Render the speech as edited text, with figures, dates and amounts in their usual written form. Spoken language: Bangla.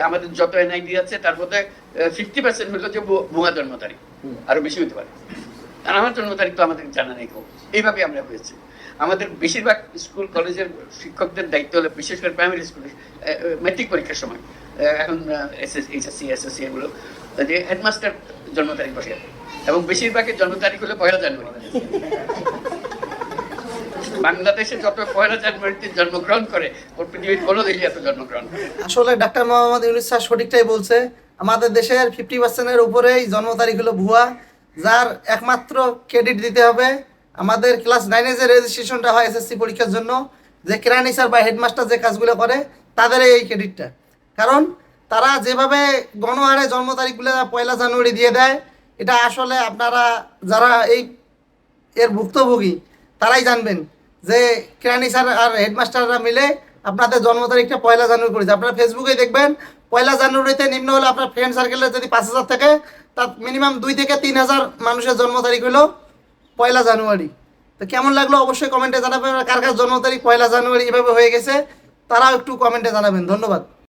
আমাদের যত এনআইডি আছে তার মধ্যে 50% হলো যে ভুয়া জন্ম তারিখ, আরো বেশি হতে পারে। আর আমার জন্ম তারিখ তো আমাদের জানা নেই কেউ। এইভাবে আমরা হয়েছে। আমাদের বেশিরভাগ স্কুল কলেজের শিক্ষকদের দায়িত্ব হলো, বিশেষ করে প্রাইমারি স্কুলে ম্যাট্রিক পরীক্ষার সময়, এখন এইচএসসি এসএসসি এগুলো, যে হেডমাস্টার জন্ম তারিখ বসে, এবং বেশিরভাগের জন্ম তারিখ হলো 1 জানুয়ারি। বাংলাদেশে যত 1 জানুয়ারিতে জন্মগ্রহণ করে, ওর পৃথিবীর কোনো দেশে এত জন্মগ্রহণ করে। আসলে ডাক্তার মোহাম্মদ ইউনূস স্যার সঠিকটাই বলছে। আমাদের দেশের 50%-এর উপরেই জন্ম তারিখ হলো ভুয়া, যার একমাত্র ক্রেডিট দিতে হবে আমাদের ক্লাস 9-এ যে রেজিস্ট্রেশনটা হয় এসএসসি পরীক্ষার জন্য, যে কেরানি স্যার বা হেডমাস্টার যে কাজগুলো করে তাদের এই ক্রেডিটটা। কারণ তারা যেভাবে গণহারে জন্ম তারিখগুলো 1 জানুয়ারি দিয়ে দেয়, এটা আসলে আপনারা যারা এর ভুক্তভোগী তারাই জানবেন যে কেরানি স্যার আর হেডমাস্টাররা মিলে আপনাদের জন্ম তারিখটা 1 জানুয়ারি করেছে। আপনারা ফেসবুকে দেখবেন 1 জানুয়ারিতে নিম্ন হলে আপনার ফ্রেন্ড সার্কেলের যদি 5000 থাকে, তার মিনিমাম 2 থেকে 3000 মানুষের জন্ম তারিখ হলো 1 জানুয়ারি। তো কেমন লাগলো অবশ্যই কমেন্টে জানাবেন। কার কার জন্ম তারিখ 1 জানুয়ারি এভাবে হয়ে গেছে তারাও একটু কমেন্টে জানাবেন। ধন্যবাদ।